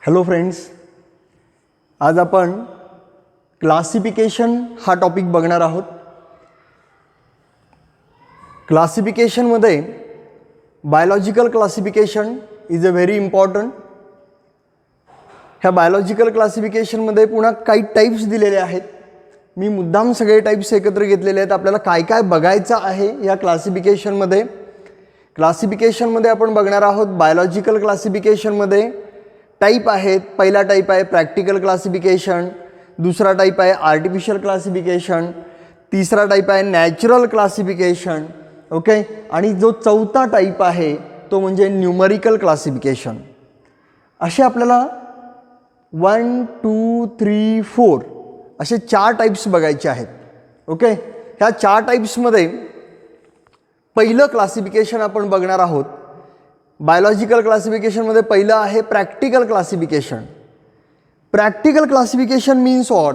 Hello friends, आज आपण classification हा टॉपिक बघणार आहोत. क्लासिफिकेशनमध्ये biological classification is a very important. ह्या बायोलॉजिकल क्लासिफिकेशनमध्ये पुन्हा काही टाईप्स दिलेले आहेत. मी मुद्दाम सगळे टाईप्स एकत्र घेतलेले आहेत. आपल्याला काय काय बघायचं आहे या क्लासिफिकेशनमध्ये. क्लासिफिकेशनमध्ये आपण बघणार आहोत बायोलॉजिकल क्लासिफिकेशनमध्ये टाईप आहेत. पहिला टाईप आहे प्रॅक्टिकल क्लासिफिकेशन, दुसरा टाईप आहे आर्टिफिशियल क्लासिफिकेशन, तिसरा टाईप आहे नॅचरल क्लासिफिकेशन. ओके, आणि जो चौथा टाईप आहे तो म्हणजे न्यूमरिकल क्लासिफिकेशन. असे आपल्याला 1, 2, 3, 4 असे 4 टाईप्स बघायचे आहेत. ओके, ह्या 4 टाईप्समध्ये पहिलं क्लासिफिकेशन आपण बघणार आहोत. बायोलॉजिकल क्लासिफिकेशनमध्ये पहिलं आहे practical classification. Practical classification means what?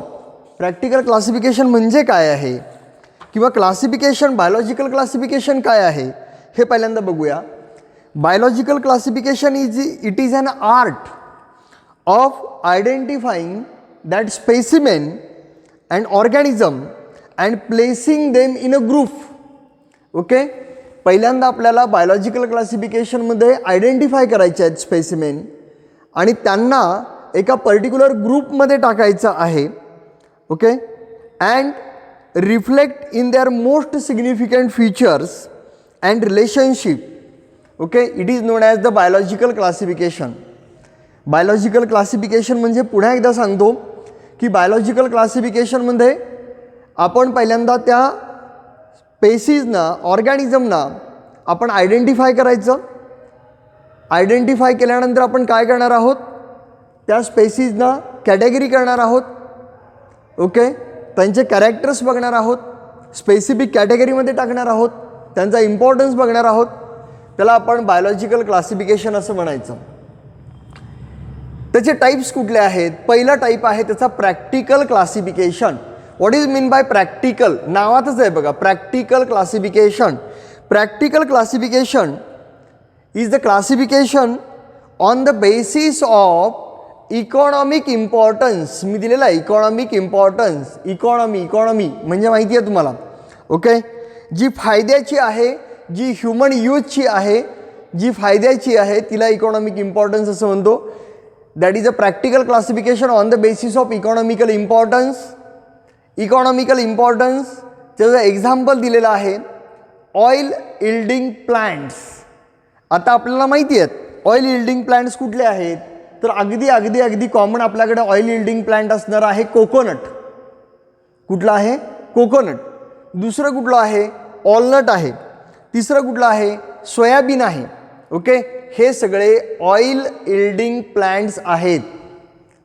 Practical classification म्हणजे काय आहे, किंवा क्लासिफिकेशन बायोलॉजिकल क्लासिफिकेशन काय आहे हे पहिल्यांदा बघूया. Biological classification it is an art of identifying that specimen and organism and placing them in a group. Okay, पहिल्यांदा आपल्याला बायोलॉजिकल क्लासिफिकेशनमध्ये आयडेंटिफाय करायचे आहेत स्पेसिमेन आणि त्यांना एका पर्टिक्युलर ग्रुपमध्ये टाकायचं आहे. Okay, and reflect in their most significant features and relationship. Okay, it is non as the biological classification. Biological classification म्हणजे पुन्हा एकदा सांगतो की बायोलॉजिकल क्लासिफिकेशनमध्ये आपण पहिल्यांदा त्या स्पेसीजना, ऑर्गॅनिझमना आपण आयडेंटिफाय करायचं. आयडेंटिफाय केल्यानंतर आपण काय करणार आहोत, त्या स्पेसीजना कॅटेगरी करणार आहोत. ओके, त्यांचे कॅरेक्टर्स बघणार आहोत, स्पेसिफिक कॅटेगरीमध्ये टाकणार आहोत, त्यांचा इम्पॉर्टन्स बघणार आहोत. त्याला आपण बायोलॉजिकल क्लासिफिकेशन असं म्हणायचं. त्याचे टाईप्स कुठले आहेत? पहिला टाईप आहे त्याचा practical classification. What is mean by practical? नावातच आहे बघा, practical classification. Practical classification is the classification on the basis of economic importance. मी दिलेला आहे इकॉनॉमिक इम्पॉर्टन्स. इकॉनॉमी म्हणजे माहिती आहे तुम्हाला. ओके, जी फायद्याची आहे, जी ह्युमन यूजची आहे, जी फायद्याची आहे तिला इकॉनॉमिक इम्पॉर्टन्स असं म्हणतो. That is a practical classification on the basis of economical importance. Economical importance त्याचं एक्झाम्पल दिलेलं आहे ऑइल इल्डिंग प्लांट्स. आता आपल्याला माहिती आहेत ऑइल इल्डिंग प्लांट्स कुठले आहेत, तर अगदी अगदी अगदी कॉमन आपल्याकडे ऑइल इल्डिंग प्लांट असणार आहे कोकोनट. कुठला आहे? कोकोनट. दुसरं कुठलं आहे? ऑलनट आहे. तिसरं कुठलं आहे? सोयाबीन आहे. ओके, हे सगळे ऑइल इल्डिंग प्लांट्स आहेत.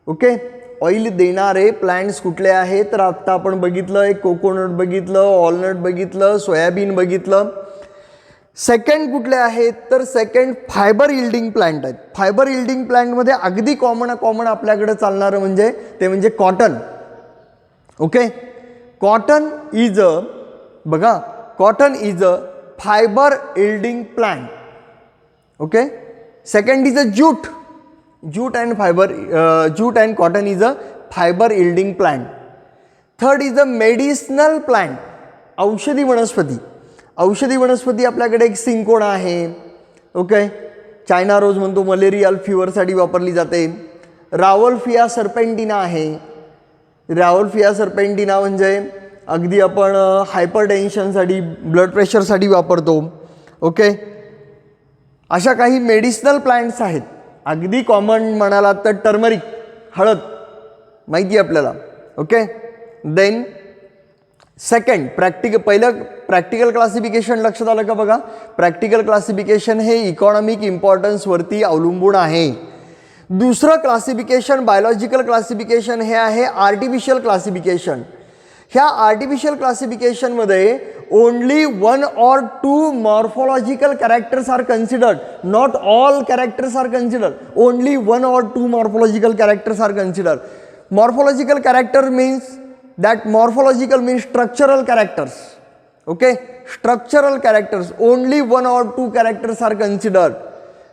ओके, ऑइल देणारे प्लांट्स कुठले आहेत, तर आत्ता आपण बघितलं एक कोकोनट बघितलं, ऑलनट बघितलं, सोयाबीन बघितलं. सेकंड कुठले आहेत, तर सेकंड फायबर इल्डिंग प्लांट आहेत. फायबर इल्डिंग प्लांटमध्ये अगदी कॉमन आपल्याकडे चालणारं म्हणजे ते म्हणजे cotton. Okay, cotton is a, बघा, cotton is a fibre yielding plant. Okay, second is a jute. Jute and cotton is a fiber yielding plant. Third is a medicinal plant. औषधी वनस्पती. औषधी वनस्पती आपल्याकडे एक सिंकोना आहे. ओके, चायना रोज म्हणतो, malarial फीवरसाठी वापरली जाते. रावल्फिया सर्पेंटिना आहे. रावल्फिया सर्पेंटिना म्हणजे अगदी आपण हायपर टेन्शनसाठी, ब्लड प्रेशरसाठी वापरतो. ओके, अशा काही मेडिसिनल प्लांट्स आहेत. अगदी कॉमन म्हणालात तर टर्मरिक, हळद माहिती आहे आपल्याला. ओके, देन सेकंड पहिलं प्रॅक्टिकल क्लासिफिकेशन लक्षात आलं का? बघा, प्रॅक्टिकल क्लासिफिकेशन हे इकॉनॉमिक इम्पॉर्टन्सवरती अवलंबून आहे. दुसरं क्लासिफिकेशन बायोलॉजिकल क्लासिफिकेशन हे आहे आर्टिफिशियल क्लासिफिकेशन. ह्या artificial क्लासिफिकेशनमध्ये only 1 or 2 morphological characters are considered. Not all characters are considered. Only 1 or 2 morphological characters are considered. Morphological character means that morphological means structural characters. Okay, structural characters. Only 1 or 2 characters are considered.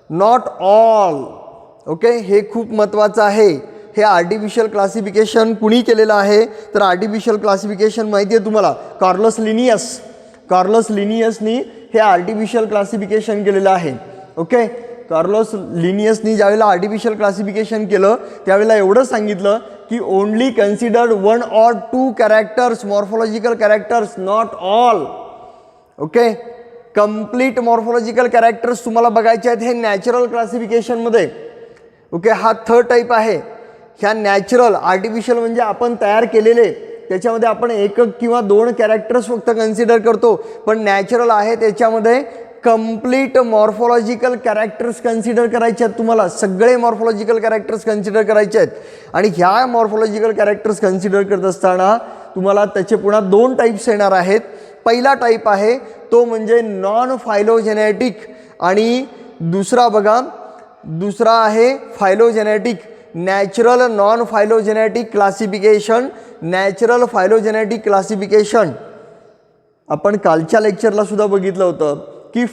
Not all. Okay, हे खूप महत्त्वाचं आहे. हे artificial classification कुणी केलेलं आहे तर artificial classification माहिती आहे तुम्हाला, कार्लोस लिनियसनी हे आर्टिफिशियल क्लासिफिकेशन केलेलं आहे. ओके, कार्लोस लिनियसनी ज्यावेळेला आर्टिफिशियल क्लासिफिकेशन केलं त्यावेळेला एवढं सांगितलं की only considered 1 or 2 characters, morphological characters, not all. Okay, complete morphological characters तुम्हाला बघायचे आहेत हे नॅचरल क्लासिफिकेशनमध्ये. ओके, हा थर्ड टाईप आहे. ह्या नॅचरल, आर्टिफिशियल म्हणजे आपण तयार केलेले, त्याच्यामध्ये आपण 1 किंवा 2 कॅरेक्टर्स फक्त कन्सिडर करतो. पण नॅचरल आहे त्याच्यामध्ये कंप्लीट मॉर्फोलॉजिकल कॅरेक्टर्स कन्सिडर करायचे आहेत तुम्हाला. सगळे मॉर्फोलॉजिकल कॅरेक्टर्स कन्सिडर करायचे आहेत. आणि ह्या मॉर्फोलॉजिकल कॅरेक्टर्स कन्सिडर करत असताना तुम्हाला त्याचे पुन्हा 2 टाईप्स येणार आहेत. पहिला टाईप आहे तो म्हणजे नॉन फायलोजेनेटिक आणि दुसरा बघा, दुसरा आहे phylogenetic. Natural non phylogenetic classification, natural phylogenetic classification. आपण कालच्या लेक्चरला सुद्धा बघितलं होतं की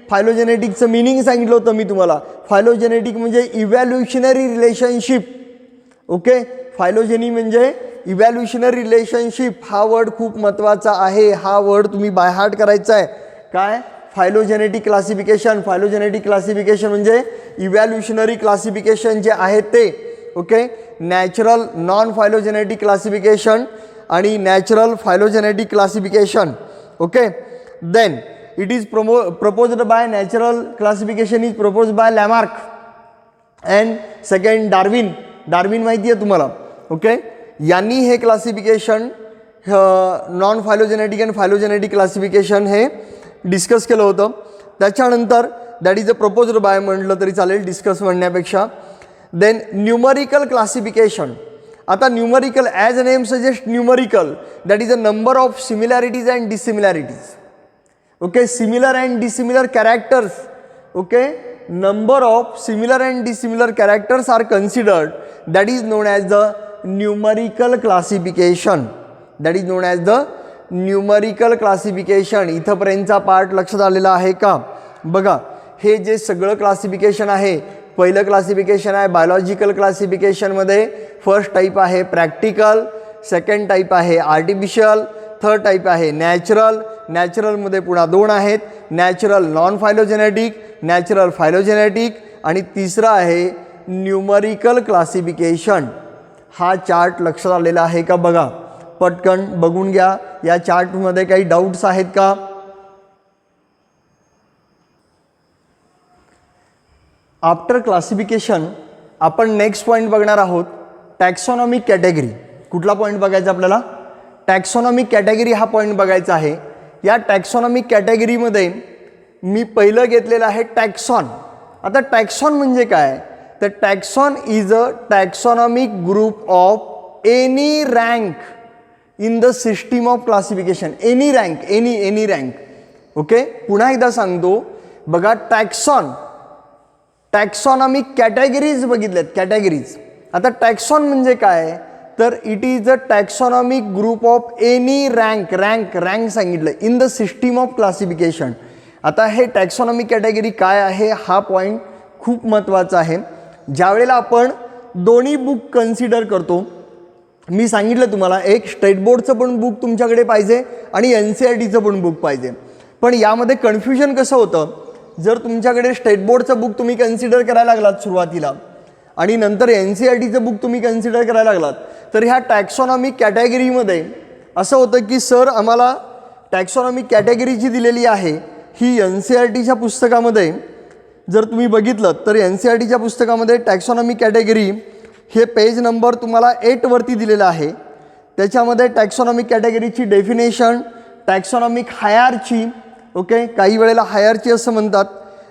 फायलोजेनेटिकचं मिनिंग सांगितलं होतं मी तुम्हाला. फायलोजेनेटिक म्हणजे इव्हॅल्युशनरी रिलेशनशिप. ओके, फायलोजेनी म्हणजे इव्हॅल्युशनरी रिलेशनशिप. हा वर्ड खूप महत्त्वाचा आहे. हा वर्ड तुम्ही बाय हार्ट करायचा आहे. काय? Phylogenetic classification. फायलोजेनेटिक क्लासिफिकेशन म्हणजे इव्हॅल्युशनरी क्लासिफिकेशन जे आहे ते. Okay, natural non phylogenetic classification आणि natural phylogenetic classification. Okay, then it is proposed by natural classification is proposed by Lamarck and second Darwin माहिती आहे तुम्हाला. ओके, यांनी हे classification non phylogenetic and phylogenetic classification हे डिस्कस केलं होतं. त्याच्यानंतर that is a proposed by म्हटलं तरी चालेल डिस्कस म्हणण्यापेक्षा. Then numerical classification. आता numerical as a name suggest numerical, that is a number of similarities and dissimilarities. Okay, similar and dissimilar characters. Okay, number of similar and dissimilar characters are considered, that is known as the numerical classification. That is known as the numerical classification. इथपर्यंतचा part लक्षात आलेला आहे का? बघा, हे जे सगळं classification आहे, पहिलं क्लासिफिकेशन आहे बायोलॉजिकल क्लासिफिकेशनमध्ये. फर्स्ट टाईप आहे प्रॅक्टिकल, सेकंड टाईप आहे आर्टिफिशियल, थर्ड टाईप आहे नॅचरल. नॅचरलमध्ये पुन्हा 2 आहेत, natural non phylogenetic, natural phylogenetic आणि तिसरा आहे न्यूमरिकल क्लासिफिकेशन. हा चार्ट लक्षात आलेला आहे का? बघा, पटकन बघून घ्या. या चार्टमध्ये काही डाऊट्स आहेत का? आफ्टर क्लासिफिकेशन आपण नेक्स्ट पॉईंट बघणार आहोत, टॅक्सॉनॉमिक कॅटेगरी. कुठला पॉईंट बघायचा आपल्याला? टॅक्सॉनॉमिक कॅटेगरी हा पॉईंट बघायचा आहे. या टॅक्सॉनॉमिक कॅटेगरीमध्ये मी पहिलं घेतलेलं आहे टॅक्सॉन. आता टॅक्सॉन म्हणजे काय? तर taxon is a taxonomic group of any rank in the system of classification. Any rank, any rank. Okay, पुन्हा एकदा सांगतो बघा, टॅक्सॉनॉमिक कॅटेगरीज बघितल्यात, कॅटेगरीज. आता टॅक्सॉन म्हणजे काय? तर it is a taxonomic group of any rank सांगितलं in the system of classification. आता हे टॅक्सॉनॉमिक कॅटेगरी काय आहे हा पॉईंट खूप महत्त्वाचा आहे. ज्यावेळेला आपण दोन्ही बुक कन्सिडर करतो, मी सांगितलं तुम्हाला एक स्टेट बोर्डचं पण बुक तुमच्याकडे पाहिजे आणि NCERTचं पण बुक पाहिजे. पण यामध्ये कन्फ्युजन कसं होतं, जर तुमच्याकडे स्टेट बोर्डचं बुक तुम्ही कन्सिडर करायला लागलात सुरुवातीला आणि नंतर NCERTचं बुक तुम्ही कन्सिडर करायला लागलात, तर ह्या टॅक्सॉनॉमिक कॅटेगरीमध्ये असं होतं की सर आम्हाला टॅक्सॉनॉमिक कॅटेगरी जी दिलेली आहे ही NCERTच्या पुस्तकामध्ये जर तुम्ही बघितलं तर NCERTच्या पुस्तकामध्ये टॅक्सॉनॉमिक कॅटेगरी हे पेज नंबर तुम्हाला 8 वरती दिलेलं आहे. त्याच्यामध्ये taxonomic कॅटेगरीची definition, taxonomic hierarchy, okay, काही वेळेला हायरार्ची असं म्हणतात,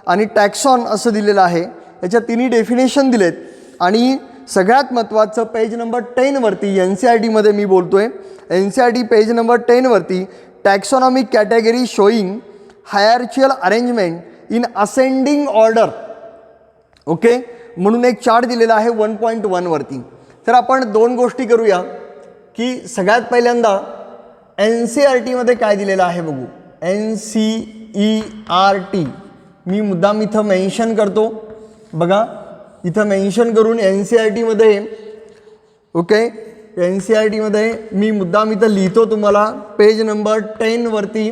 आणि टॅक्सॉन असं दिलेलं आहे. याच्या तिन्ही डेफिनेशन दिलेत. आणि सगळ्यात महत्त्वाचं पेज नंबर 10 वरती NCERTमध्ये मी बोलतोय, NCERT पेज नंबर 10 वरती taxonomic category showing hierarchical arrangement in ascending order. Okay, म्हणून एक चार्ट दिलेला आहे 1.1 वरती. तर आपण 2 गोष्टी करूया की सगळ्यात पहिल्यांदा NCERTमध्ये काय दिलेलं आहे बघू. NCERT मी मुद्दाम इथं मेन्शन करतो. बघा, इथं मेन्शन करून NCERTमध्ये ओके NCERTमध्ये मी मुद्दाम इथं लिहितो तुम्हाला पेज नंबर 10 वरती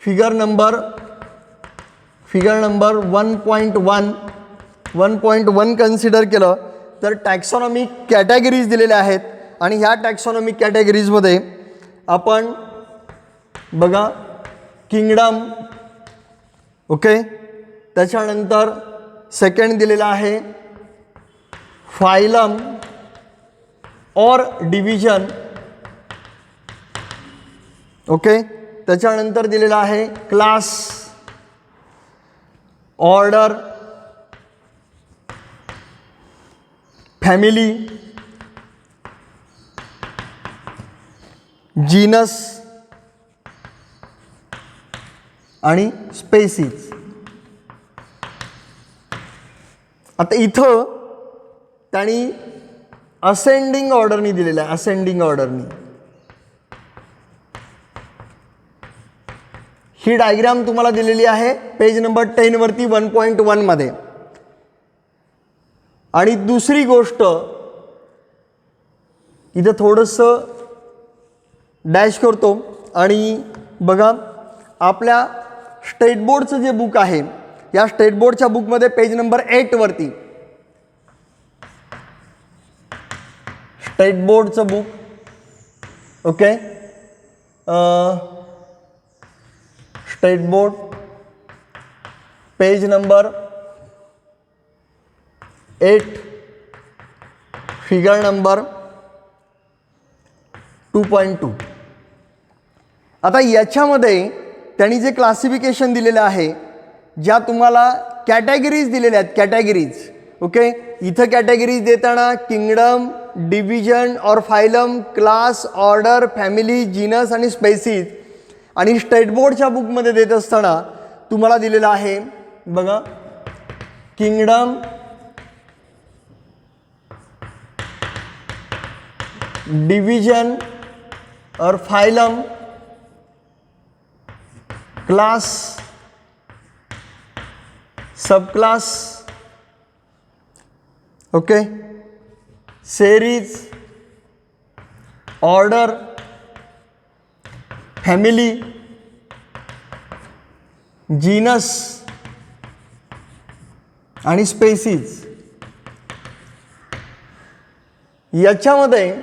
फिगर नंबर 1.1 कन्सिडर केलं तर टॅक्सॉनॉमिक कॅटेगरीज दिलेल्या आहेत आणि ह्या टॅक्सॉनॉमिक कॅटेगरीजमध्ये आपण बघा किंगडम ओके त्याच्यानंतर सेकंड दिलेला आहे फायलम और डिव्हिजन ओके त्याच्यानंतर दिलेला आहे क्लास ऑर्डर फॅमिली जीनस आणि स्पेसीज. आता इथं त्यांनी असेंडिंग ऑर्डरनी दिलेलं आहे. असेंडिंग ऑर्डरनी ही डायग्राम तुम्हाला दिलेली आहे पेज नंबर 10 वरती 1.1 मध्ये. आणि दुसरी गोष्ट इथं थोडंसं डॅश करतो आणि बघा आपल्या स्टेट बोर्डचं जे बुक आहे या स्टेट बोर्डच्या बुकमध्ये पेज नंबर 8 वरती स्टेट बोर्डचं book okay state board page number 8 figure number 2.2. आता याच्यामध्ये त्यांनी जे क्लासिफिकेशन दिलेलं आहे ज्या तुम्हाला कॅटेगरीज दिलेल्या आहेत कॅटेगरीज ओके इथं कॅटेगरीज देताना किंगडम डिव्हिजन और phylum class order family genus आणि स्पेसीज आणि स्टेट बोर्डच्या बुकमध्ये देत असताना तुम्हाला दिलेलं आहे बघा किंगडम डिव्हिजन और phylum class sub class okay series order family genus आणि स्पेसीज. याच्यामध्ये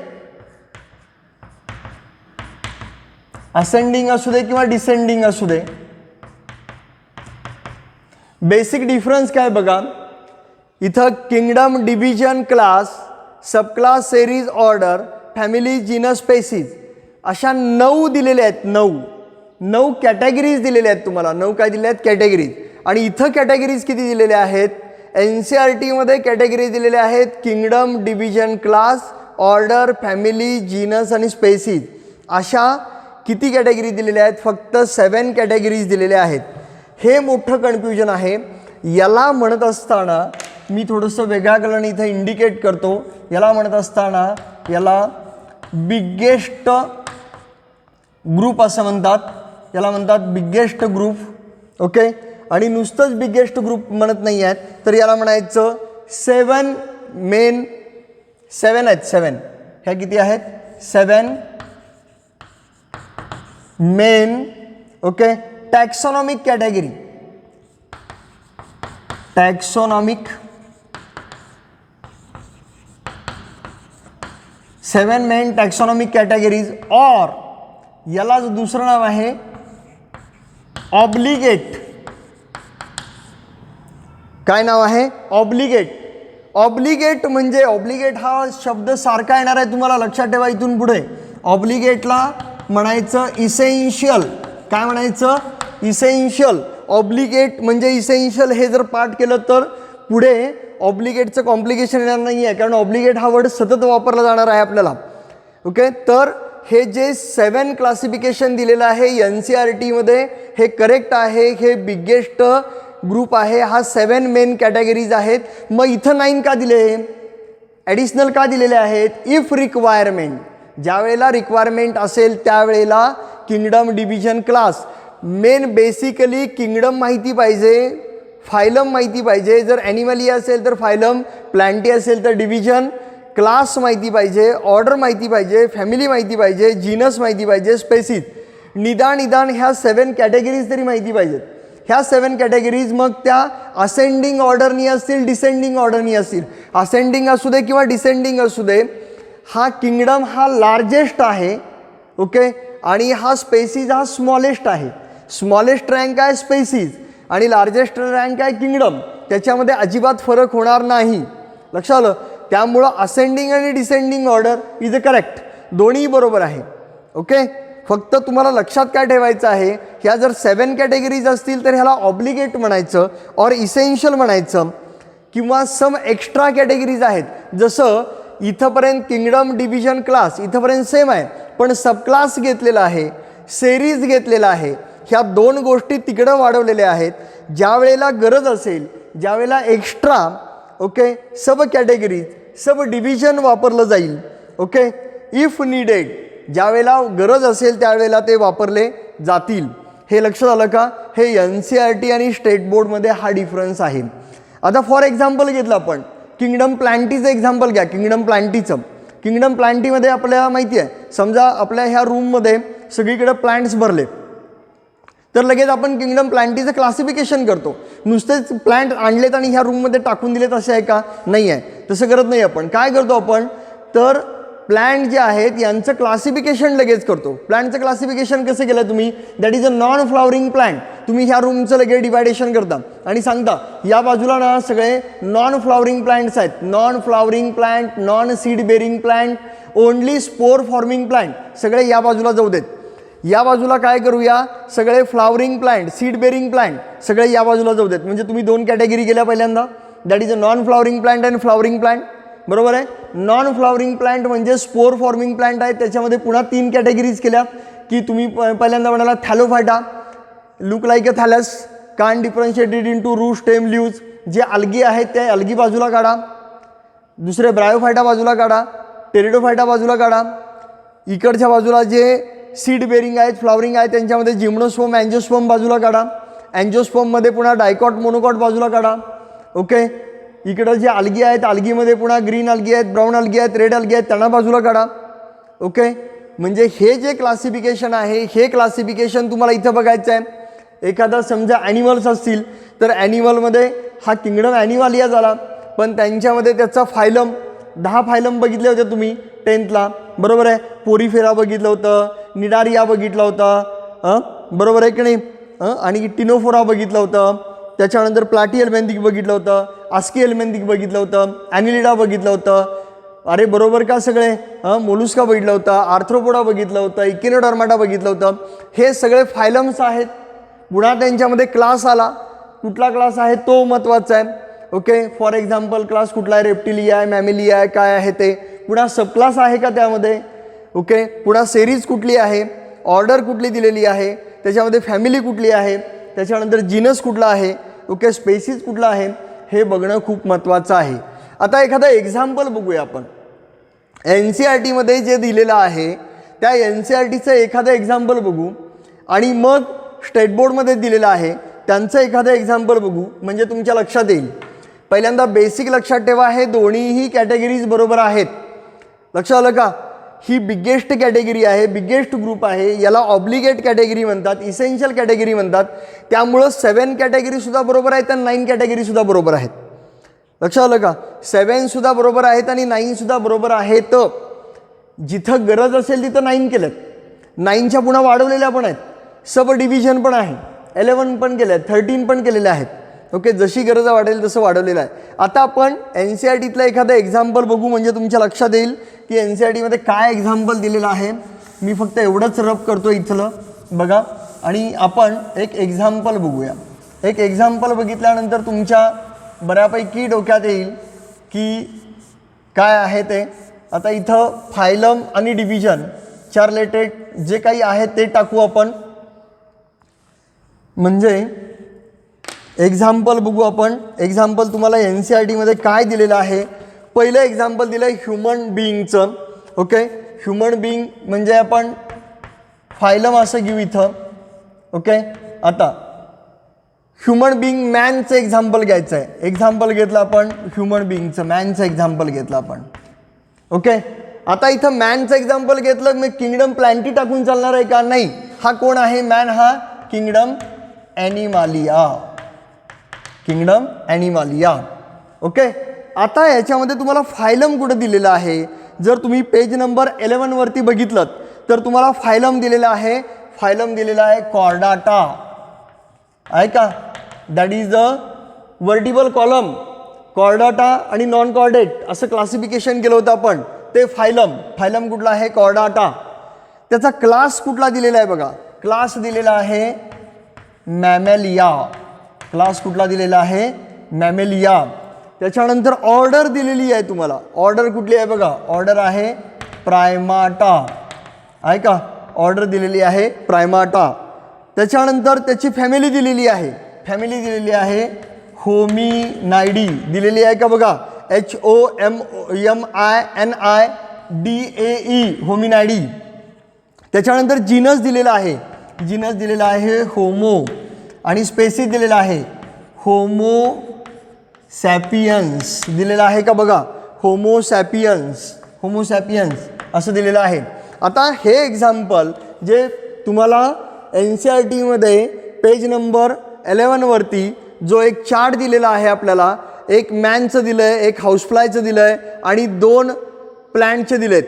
असेंडिंग असू दे किंवा डिसेंडिंग असू दे बेसिक डिफरन्स काय बघा इथं kingdom division class sub class series order family genus species अशा 9 दिलेल्या आहेत. 9 कॅटेगरीज दिलेल्या आहेत तुम्हाला. 9 काय दिलेल्या आहेत कॅटेगरीज. आणि इथं कॅटेगरीज किती दिलेल्या आहेत NCERTमध्ये कॅटेगरीज दिलेल्या आहेत kingdom division class order family genus आणि स्पेसीज अशा किती कॅटेगरीज दिलेल्या आहेत फक्त 7 कॅटेगरीज दिलेल्या आहेत. हे मोठं कन्फ्युजन आहे. याला म्हणत असताना मी थोडंसं वेगळ्या कलरने इथं इंडिकेट करतो. याला म्हणत असताना याला बिगेस्ट ग्रुप असं म्हणतात. याला म्हणतात बिगेस्ट ग्रुप ओके. आणि नुसतंच बिगेस्ट ग्रुप म्हणत नाही आहेत तर याला म्हणायचं 7 मेन 7 आहेत. 7 ह्या किती आहेत 7 main okay taxonomic category. Taxonomic 7 main taxonomic categories और याला जो दुसरं नाव आहे ऑब्लिगेट. काय नाव आहे ऑब्लिगेट. ऑब्लिगेट म्हणजे ऑब्लिगेट हा शब्द सारखा येणार आहे तुम्हाला लक्षात ठेवा इथून पुढे. ऑब्लिगेटला म्हणायचं इसेन्शियल. काय म्हणायचं इसेन्शियल. ऑब्लिगेट म्हणजे इसेन्शियल हे जर पाठ केलं तर पुढे ऑब्लिगेटचं कॉम्प्लिकेशन येणार नाही आहे कारण ऑब्लिगेट हा वर्ड सतत वापरला जाणार आहे आपल्याला ओके. तर हे जे 7 क्लासिफिकेशन दिलेलं आहे NCERTमध्ये हे करेक्ट आहे. हे बिगेस्ट ग्रुप आहे. हा 7 मेन कॅटेगरीज आहेत. मग इथं 9 का दिले ॲडिशनल का दिलेले आहेत इफ रिक्वायरमेंट. ज्यावेळेला रिक्वायरमेंट असेल त्यावेळेला kingdom division class main basically kingdom माहिती पाहिजे फायलम माहिती पाहिजे, जर ॲनिमली असेल तर फायलम, प्लॅन्टी असेल तर डिव्हिजन, क्लास माहिती पाहिजे, ऑर्डर माहिती पाहिजे, फॅमिली माहिती पाहिजे, जीनस माहिती पाहिजे, स्पेसिस, निदान ह्या 7 कॅटेगरीज तरी माहिती पाहिजेत. ह्या 7 कॅटेगरीज मग त्या असेंडिंग ऑर्डरनी असतील, डिसेंडिंग ऑर्डरनी असतील. असेंडिंग असू दे किंवा डिसेंडिंग असू दे, हा किंगडम हा लार्जेस्ट आहे. ओके, आणि हा स्पेसिस हा स्मॉलेस्ट आहे. स्मॉलेस्ट रँक आहे स्पेसिस आणि लार्जेस्ट रँक आहे किंगडम. त्याच्यामध्ये अजिबात फरक होणार नाही. लक्षात आलं? त्यामुळं असेंडिंग आणि descending order is a correct, दोन्ही बरोबर आहे. ओके, फक्त तुम्हाला लक्षात काय ठेवायचं आहे, ह्या जर 7 कॅटेगरीज असतील तर ह्याला ऑब्लिगेट म्हणायचं और इसेन्शियल म्हणायचं, किंवा सम एक्स्ट्रा कॅटेगरीज आहेत. जसं इथंपर्यंत किंगडम, डिव्हिजन, क्लास इथंपर्यंत सेम आहे, पण सबक्लास घेतलेला आहे, सेरीज घेतलेला आहे. ह्या 2 गोष्टी तिकडं वाढवलेल्या आहेत. ज्या वेळेला गरज असेल, ज्या वेळेला एक्स्ट्रा ओके सब कॅटेगरीज, सब डिव्हिजन वापरलं जाईल. ओके, इफ नीडेड, ज्या वेळेला गरज असेल त्यावेळेला ते वापरले जातील. हे लक्षात आलं का? हे NCERT आणि स्टेट बोर्डमध्ये हा डिफरन्स आहे. आता फॉर एक्झाम्पल घेतलं आपण किंगडम प्लॅन्टीचं एक्झाम्पल घ्या. किंगडम प्लॅन्टीचं, किंगडम प्लॅन्टीमध्ये आपल्याला माहिती आहे, समजा आपल्या ह्या रूममध्ये सगळीकडे प्लांट्स भरले, तर लगेच आपण किंगडम प्लॅन्टीचं क्लासिफिकेशन करतो. नुसतेच प्लांट आणलेत आणि ह्या रूममध्ये टाकून दिलेत असे आहे का? नाही आहे, तसं करत नाही आपण. काय करतो आपण, तर प्लांट जे आहेत यांचं क्लासिफिकेशन लगेच करतो. प्लांटचं क्लासिफिकेशन कसं केलं तुम्ही? That is a non flowering plant. तुम्ही ह्या रूमचं लगेच डिवायडेशन करता आणि सांगता या बाजूला ना सगळे नॉन फ्लॉवरिंग प्लांट्स आहेत. Non flowering plant, non seed bearing plant, only spore forming plant, सगळे या बाजूला जाऊ देत. या बाजूला काय करूया, सगळे flowering plant, seed bearing plant सगळे या बाजूला जाऊ देत. म्हणजे तुम्ही 2 कॅटेगरी केल्या पहिल्यांदा. That is a non flowering plant and flowering plant. बरोबर आहे. नॉन फ्लॉवरिंग प्लांट म्हणजे स्पोर फॉर्मिंग प्लांट आहेत. त्याच्यामध्ये पुन्हा 3 कॅटेगरीज केल्या की तुम्ही पहिल्यांदा म्हणाला Thallophyta, look like a thallus, can't differentiated into root, stem, leaves. जे अल्गी आहेत त्या अल्गी बाजूला काढा. दुसरे ब्रायोफायटा बाजूला काढा, टेरिडोफायटा बाजूला काढा. इकडच्या बाजूला जे सीड बेरिंग आहेत, फ्लॉवरिंग आहेत, त्यांच्यामध्ये जिम्नोस्पर्म, अँजिओस्पर्म बाजूला काढा. अँजिओस्पर्ममध्ये पुन्हा डायकॉट, मोनोकॉट बाजूला काढा. ओके, इकडं जे अल्गी आहेत, अल्गीमध्ये पुन्हा ग्रीन अल्गी आहेत, ब्राऊन अल्गी आहेत, रेड अल्गी आहेत, त्यांना बाजूला काढा. ओके, म्हणजे हे जे क्लासिफिकेशन आहे, हे क्लासिफिकेशन तुम्हाला इथं बघायचं आहे. एखादा समजा ॲनिमल्स असतील तर ॲनिमलमध्ये हा किंगडम ॲनिमालिया झाला, पण त्यांच्यामध्ये त्याचा फायलम 10 फायलम बघितले होते तुम्ही 10thला. बरोबर आहे. पोरीफेरा बघितलं होतं, निडारिया बघितलं होतं, बरोबर आहे की नाही, आणि टिनोफोरा बघितलं होतं. त्याच्यानंतर प्लाटी एल्मेंथिक बघितलं होतं, आस्की एल्मेंथिक बघितलं होतं, ॲनिलिडा बघितलं होतं. अरे बरोबर का सगळे? मोलुस्का बघितलं होतं, आर्थ्रोपोडा बघितलं होतं, इकिनोडर्माटा बघितलं होतं. हे सगळे फायलम्स आहेत. पुन्हा त्यांच्यामध्ये क्लास आला. कुठला क्लास आहे तो महत्त्वाचा आहे. ओके, फॉर एक्झाम्पल क्लास कुठला आहे, रेप्टिलिया आहे, मॅमिलिया आहे, काय आहे ते. पुन्हा सबक्लास आहे का त्यामध्ये. ओके, पुन्हा सेरीज कुठली आहे, ऑर्डर कुठली दिलेली आहे, त्याच्यामध्ये फॅमिली कुठली आहे, त्याच्यानंतर जीनस कुठला आहे, ओके, स्पेसिस कुठला आहे, हे बघणं खूप महत्त्वाचं आहे. आता एखादा एक्झाम्पल बघूया आपण. NCERTमध्ये जे दिलेलं आहे त्या NCERTचं एखादं एक्झाम्पल बघू आणि मग स्टेट बोर्डमध्ये दिलेलं आहे त्यांचं एखादं एक्झाम्पल बघू, म्हणजे तुमच्या लक्षात येईल. पहिल्यांदा बेसिक लक्षात ठेवा, हे दोन्हीही कॅटेगरीज बरोबर आहेत. लक्षात आलं का? ही बिगेस्ट कॅटेगरी आहे, बिगेस्ट ग्रुप आहे. याला ऑब्लिगेट कॅटेगरी म्हणतात, इसेन्शियल कॅटेगरी म्हणतात. त्यामुळं 7 कॅटेगरीसुद्धा बरोबर आहेत आणि 9 कॅटेगरीसुद्धा बरोबर आहेत. लक्षात आलं का? 7सुद्धा बरोबर आहेत आणि 9सुद्धा बरोबर आहेत. जिथं गरज असेल तिथं 9 केलेत, 9च्या पुन्हा वाढवलेल्या पण आहेत, सब डिव्हिजन पण आहे, 11 पण केले आहेत, 13 पण केलेले आहेत. ओके, जशी गरज वाढेल तसं वाढवलेलं आहे. आता आपण NCERTतलं एखादं एक्झाम्पल बघू, म्हणजे तुमच्या लक्षात येईल की NCERTमध्ये काय एक्झाम्पल दिलेलं आहे. मी फक्त एवढंच रब करतो इथलं बघा, आणि आपण एक एक्झाम्पल बघूया. एक एक्झाम्पल बघितल्यानंतर तुमच्या बऱ्यापैकी डोक्यात येईल की काय आहे ते. आता इथं फायलम आणि डिव्हिजनच्या रिलेटेड जे काही आहे ते टाकू आपण. म्हणजे एक्झाम्पल बघू आपण. एक्झाम्पल तुम्हाला NCERTमध्ये काय दिलेलं आहे. पहिलं एक्झाम्पल दिलं आहे ह्युमन बिईंगचं. ओके, ह्युमन बिईंग म्हणजे आपण फायलम असं घेऊ इथं. ओके, आता ह्युमन बिईंग मॅनचं एक्झाम्पल घ्यायचं आहे. एक्झाम्पल घेतलं आपण ह्युमन बिईंगचं, मॅनचं एक्झाम्पल घेतलं आपण. ओके, आता इथं मॅनचं एक्झाम्पल घेतलं, मग किंगडम प्लॅन्टी टाकून चालणार आहे का? नाही. हा कोण आहे? मॅन हा किंगडम ॲनिमालिया. किंगडम ॲनिमालिया. ओके, आता याच्यामध्ये तुम्हाला फायलम कुठं दिलेलं आहे? जर तुम्ही पेज नंबर 11 वरती बघितलं तर तुम्हाला फायलम दिलेला आहे. फायलम दिलेला आहे कॉर्डाटा, आहे का? That is a vertebral column. Chordata आणि नॉन कॉर्डेट असं क्लासिफिकेशन केलं होतं आपण. ते फायलम. फायलम कुठला आहे? कॉर्डाटा. त्याचा क्लास कुठला दिलेला आहे बघा? क्लास दिलेला आहे मॅमेलिया. क्लास कुठला दिलेला आहे? मॅमेलिया. त्याच्यानंतर ऑर्डर दिलेली आहे तुम्हाला. ऑर्डर कुठली आहे बघा? ऑर्डर आहे प्रायमाटा, आहे का? ऑर्डर दिलेली आहे प्रायमाटा. त्याच्यानंतर त्याची फॅमिली दिलेली आहे. फॅमिली दिलेली आहे होमिनायडी दिलेली आहे का बघा? HOMINIDAE, होमिनायडी. त्याच्यानंतर जीनस दिलेला आहे. जीनस दिलेला आहे होमो आणि स्पेसिस दिलेला आहे होमो सॅपियन्स दिलेला आहे का बघा? होमो सॅपियन्स, होमो सॅपियन्स असं दिलेलं आहे. आता हे एक्झाम्पल जे तुम्हाला NCERT मध्ये पेज नंबर 11 वरती जो एक चार्ट दिलेला आहे आपल्याला, एक मॅनचं दिलं आहे, एक हाऊसफ्लायचं दिलं आहे आणि 2 प्लॅन्टचे दिलेत.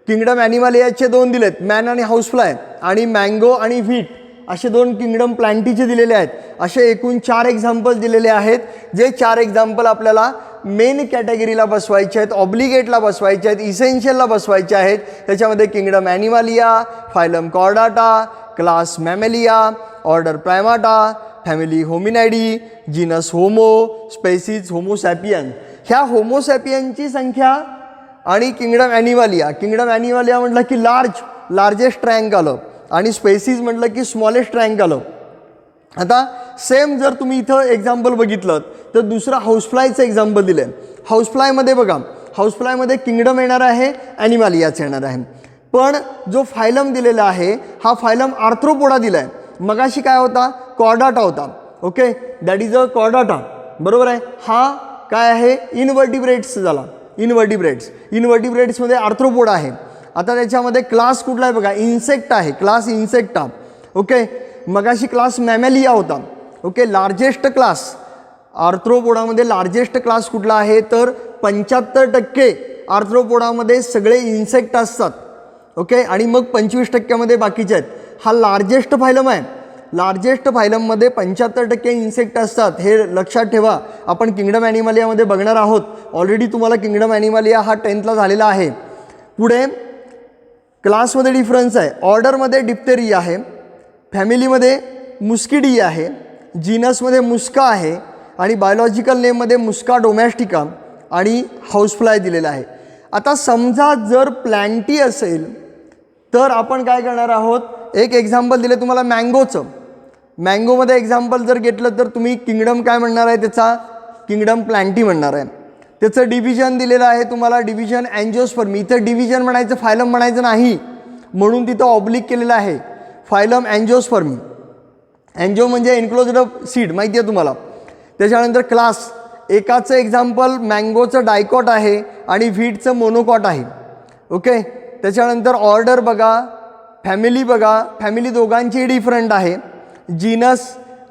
किंगडम ॲनिमालियाचे 2 दिलेत, मॅन आणि हाऊसफ्लाय, आणि मँगो आणि व्हीट असे 2 किंगडम प्लॅन्टीचे दिलेले आहेत. असे एकूण 4 एक्झाम्पल दिलेले आहेत, जे 4 एक्झाम्पल आपल्याला मेन कॅटेगरीला बसवायचे आहेत, ऑब्लिगेटला बसवायचे आहेत, इसेन्शियलला बसवायचे आहेत. त्याच्यामध्ये kingdom Animalia, phylum Chordata, class Mammalia, order Primata, family Hominidae, genus Homo, species Homo sapien. ह्या होमो सॅपियनची संख्या आणि किंगडम ॲनिमालिया, किंगडम ॲनिमालिया म्हटलं की लार्जेस्ट रँक आलं आणि स्पेसिस म्हटलं की स्मॉलेस्ट रँक आलं. आता सेम जर तुम्ही इथं एक्झाम्पल बघितलं तर दुसरं हाऊसफ्लायचं एक्झाम्पल दिलं आहे. हाऊसफ्लायमध्ये बघा, हाऊसफ्लायमध्ये किंगडम येणार आहे, ॲनिमालियाचं येणार आहे. पण जो फायलम दिलेला आहे हा फायलम आर्थ्रोपोडा दिला आहे. मगाशी काय होता? कॉर्डाटा होता. Okay, that is a Chordata, बरोबर आहे. हा काय आहे? इनव्हर्टिब्रेट्स झाला. इनव्हर्टिब्रेट्समध्ये आर्थ्रोपोडा आहे. आता त्याच्यामध्ये क्लास कुठला आहे बघा? इन्सेक्ट आहे, क्लास इन्सेक्टा. ओके, मगाशी क्लास मॅमेलिया होता. ओके, लार्जेस्ट क्लास आर्थ्रोपोडामध्ये लार्जेस्ट क्लास कुठला आहे? तर 75% आर्थ्रोपोडामध्ये सगळे इन्सेक्ट असतात. ओके, आणि मग 25% बाकीचे आहेत. हा लार्जेस्ट फायलम आहे. लार्जेस्ट फायलममध्ये 75% इन्सेक्ट असतात. हे लक्षात ठेवा. आपण किंगडम ॲनिमालियामध्ये बघणार आहोत. ऑलरेडी तुम्हाला किंगडम ॲनिमालिया हा 10th ला झालेला आहे. पुढे क्लासमध्ये डिफरन्स आहे. ऑर्डरमध्ये डिप्टेरिया आहे, फॅमिलीमध्ये मुस्किडी आहे, जीनसमध्ये मुस्का आहे आणि बायोलॉजिकल नेममध्ये मुस्का डोमॅस्टिका आणि हाऊसफ्लाय दिलेला आहे. आता समजा जर प्लॅन्टी असेल तर आपण काय करणार आहोत? एक एक्झाम्पल दिले तुम्हाला मँगोचं. मँगोमध्ये एक्झाम्पल जर घेतलं तर तुम्ही किंगडम काय म्हणणार आहे? त्याचा किंगडम प्लॅन्टी म्हणणार आहे. त्याचं डिव्हिजन दिलेलं आहे तुम्हाला, डिव्हिजन अँजिओस्पर्मी. इथं डिव्हिजन म्हणायचं, फायलम म्हणायचं नाही, म्हणून तिथं ऑब्लिक केलेलं आहे. फायलम अँजिओस्पर्मी. अँजिओ म्हणजे एन्क्लोज्ड सीड, माहिती आहे तुम्हाला. त्याच्यानंतर क्लास, एकाचं एक्झाम्पल मँगोचं डायकॉट आहे आणि व्हीटचं मोनोकॉट आहे. ओके, त्याच्यानंतर ऑर्डर बघा, फॅमिली बघा, फॅमिली दोघांची डिफरंट आहे. जीनस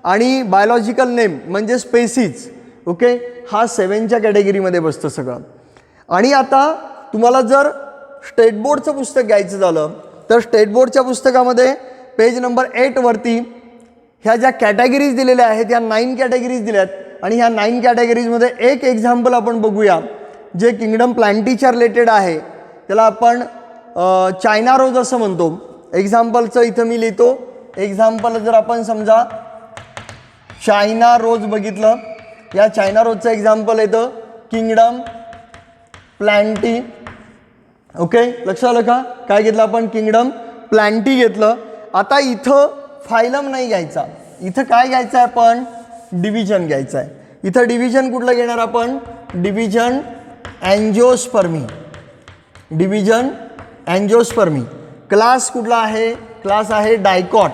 आणि बायोलॉजिकल नेम म्हणजे स्पेसिस. ओके, हा 7च्या कॅटेगरीमध्ये बसतं सगळं. आणि आता तुम्हाला जर स्टेट बोर्डचं पुस्तक घ्यायचं झालं तर स्टेट बोर्डच्या पुस्तकामध्ये पेज नंबर 8 वरती ह्या ज्या कॅटेगरीज दिलेल्या आहेत ह्या 9 कॅटेगरीज दिल्यात. आणि ह्या 9 कॅटेगरीजमध्ये एक एक्झाम्पल आपण बघूया जे किंगडम प्लॅन्टीच्या रिलेटेड आहे. त्याला आपण चायना रोज असं म्हणतो. एक्झाम्पलचं इथं मी लिहितो. एक्झाम्पल जर आपण समजा चायना रोज बघितलं, या चायना रोजचं एक्झाम्पल येतं किंगडम प्लॅन्टी. ओके, लक्षात आलं का? काय घेतलं आपण? किंगडम प्लॅन्टी घेतलं. आता इथं फायलम नाही घ्यायचा, इथं काय घ्यायचं आहे आपण? डिव्हिजन घ्यायचं आहे. इथं डिव्हिजन कुठलं घेणार आपण? डिव्हिजन अँजिओस्पर्मी. डिव्हिजन अँजिओस्पर्मी. क्लास कुठला आहे? क्लास आहे डायकॉट,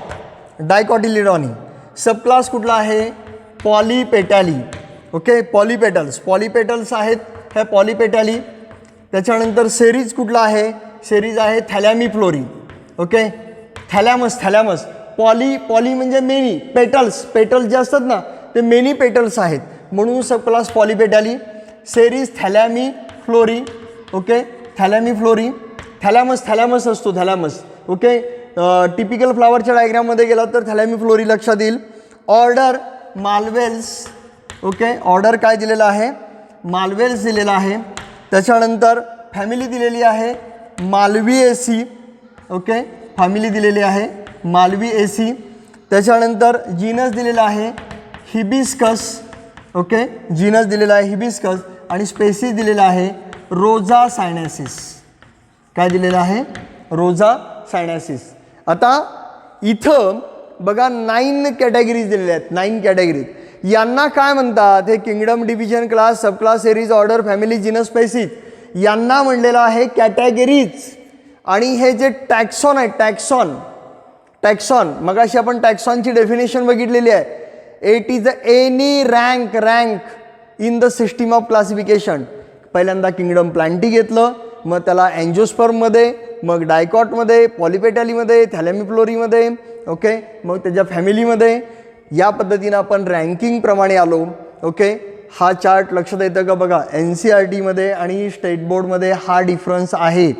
डायकॉटिलिडॉनी. सब क्लास कुठला आहे? पॉलीपेटॅली. ओके, पॉलीपेटल्स आहेत ह्या पॉलीपेटॅली. त्याच्यानंतर सेरीज कुठला आहे? सेरीज आहे थॅलॅमिफ्लोरी. ओके, थॅलॅमस. पॉली म्हणजे मेनी. पेटल्स जे असतात ना ते मेनी पेटल्स आहेत, म्हणून सब क्लास पॉलीपेटॅली. सेरीज थॅलॅमिफ्लोरी. ओके, थॅलॅमिफ्लोरी. थॅलॅमस असतो, थॅलॅमस. ओके, टिपिकल फ्लावरच्या डायग्राममध्ये गेला तर थॅलॅमिफ्लोरी लक्षात येईल. ऑर्डर माल्वेल्स. ओके, ऑर्डर काय दिलेला आहे? माल्वेल्स दिलेला आहे. त्याच्यानंतर फॅमिली दिलेली आहे माल्व्हिएसी. ओके, फॅमिली दिलेली आहे माल्व्हिएसी. त्याच्यानंतर जीनस दिलेला आहे हिबिस्कस. ओके, जीनस दिलेला आहे हिबिस्कस आणि स्पेसिस दिलेला आहे रोझा सायनॅसिस. काय दिलेलं आहे? रोझा सायनॅसिस. आता इथं बघा 9 कॅटेगरीज दिलेल्या आहेत. 9 कॅटेगरीज. यांना काय म्हणतात? हे kingdom, division, class, sub class, series, order, family, genus, species यांना म्हणलेलं आहे कॅटेगरीज. आणि हे जे टॅक्सॉन आहे, टॅक्सॉन मगाशी आपण टॅक्सॉनची डेफिनेशन बघितलेली आहे. It is any rank in the system of classification. पहिल्यांदा किंगडम प्लांटी घेतलं, मग त्याला अँजिओस्पर्ममध्ये, मग डायकॉटमध्ये, पॉलीपेटॅलीमध्ये, थॅलॅमिफ्लोरीमध्ये. ओके, मग त्याच्या फॅमिलीमध्ये. या पद्धतीनं आपण रँकिंगप्रमाणे आलो. ओके, हा चार्ट लक्षात येतं का? बघा, NCERTमध्ये आणि स्टेट बोर्डमध्ये हा डिफरन्स आहे.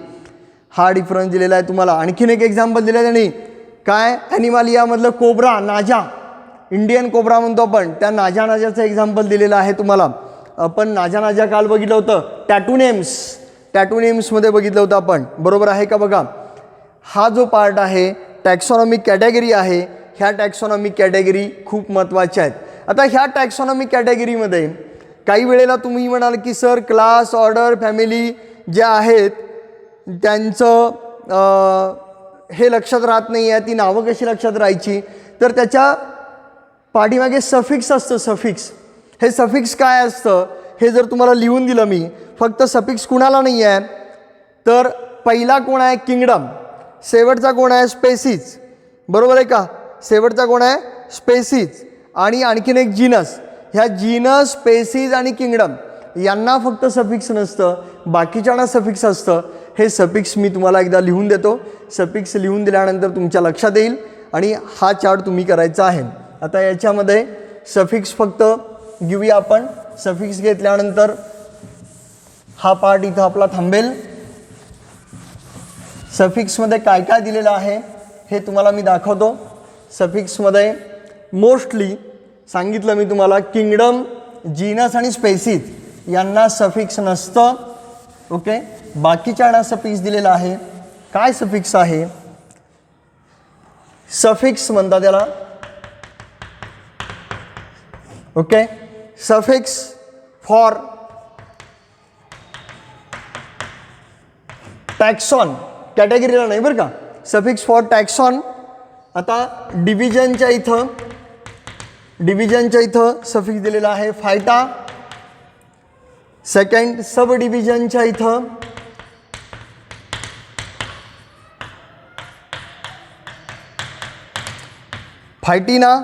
हा डिफरन्स दिलेला आहे तुम्हाला. आणखीन एक एक्झाम्पल दिलं त्यांनी. काय? ॲनिमालियामधलं कोब्रा, नाजा, इंडियन कोब्रा म्हणतो आपण, त्या नाजाचं एक्झाम्पल दिलेलं आहे तुम्हाला. आपण नाजा काल बघितलं होतं. टॅटूनेम्समध्ये बघितलं होतं आपण. बरोबर आहे का? बघा, हा जो पार्ट आहे टॅक्सॉनॉमिक कॅटेगरी आहे. ह्या टॅक्सॉनॉमिक कॅटेगरी खूप महत्त्वाच्या आहेत. आता ह्या टॅक्सॉनॉमिक कॅटेगरीमध्ये काही वेळेला तुम्ही म्हणाल की सर क्लास, ऑर्डर, फॅमिली जे आहेत त्यांचं हे लक्षात राहत नाही आहे, ती नावं कशी लक्षात राहायची? तर त्याच्या पाठीमागे सफिक्स असतं. हे सफिक्स काय असतं हे जर तुम्हाला लिहून दिलं मी, फक्त सफिक्स कुणाला नाही आहे तर पहिला कोण आहे? किंगडम. शेवटचा कोण आहे? स्पेसिस. बरोबर आहे का? शेवटचा कोण आहे? स्पेसिस. आणि आणखीन एक जीनस. ह्या जीनस, स्पेसिस आणि किंगडम यांना फक्त सफिक्स नसतं, बाकीच्यांना सफिक्स असतं. हे सफिक्स मी तुम्हाला एकदा लिहून देतो. सफिक्स लिहून दिल्यानंतर तुमच्या लक्षात येईल आणि हा चार्ट तुम्ही करायचा आहे. आता याच्यामध्ये सफिक्स फक्त घेऊया आपण. सफिक्स घेतल्यानंतर हा पार्ट इथं आपला थांबेल. सफिक्समध्ये काय काय दिलेलं आहे हे तुम्हाला मी दाखवतो. सफिक्समध्ये मोस्टली सांगितलं मी तुम्हाला, किंगडम, जीनस आणि स्पेसिस यांना सफिक्स नसतं. ओके, बाकीच्यांना सफिक्स दिलेला आहे. काय सफिक्स आहे? सफिक्स म्हणतात त्याला. ओके, सफिक्स फॉर टॅक्सॉन कॅटेगरीला नाही बरं का. Suffix for taxon. आता डिव्हिजनच्या इथं सफिक्स दिलेला आहे फायटा. सेकंड, सब डिव्हिजनच्या इथं फायटिना.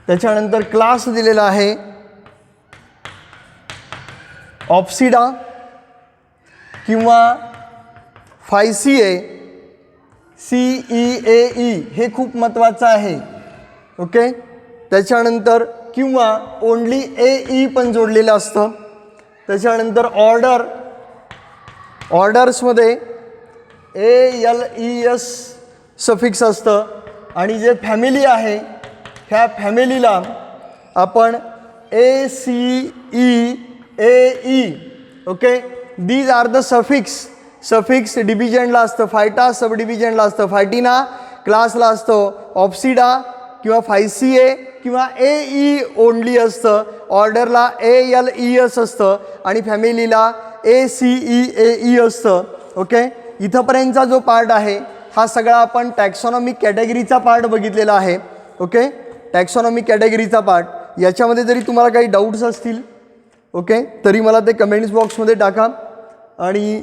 त्याच्यानंतर क्लास दिलेला आहे ऑप्सिडा किंवा फायसीए, CEAE हे खूप महत्त्वाचं आहे. ओके, त्याच्यानंतर किंवा ओनली AE पण जोडलेलं असतं. त्याच्यानंतर ऑर्डर्समध्ये ALES सफिक्स असतं. आणि जे फॅमिली आहे ह्या फॅमिलीला आपण ACEAE. Okay, these are the suffix डिव्हिजनला असतं फायटा, सब डिव्हिजनला असतं फायटिना, क्लासला असतं ऑप्सिडा किंवा फायसीए किंवा AE ओनली असतं, ऑर्डरला ALES असतं आणि फॅमिलीला ACEAE असतं. ओके, इथंपर्यंतचा जो पार्ट आहे हा सगळा आपण टॅक्सॉनॉमिक कॅटेगरीचा पार्ट बघितलेला आहे. ओके, टॅक्सॉनॉमिक कॅटेगरीचा पार्ट. याच्यामध्ये जरी तुम्हाला काही डाऊट्स असतील ओके तरी मला ते कमेंट्स बॉक्समध्ये टाका. आणि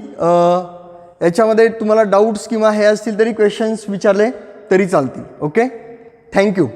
याच्यामध्ये तुम्हाला डाऊट्स किंवा हे असतील तरी क्वेश्चन्स विचारले तरी चालतील. Okay, thank you.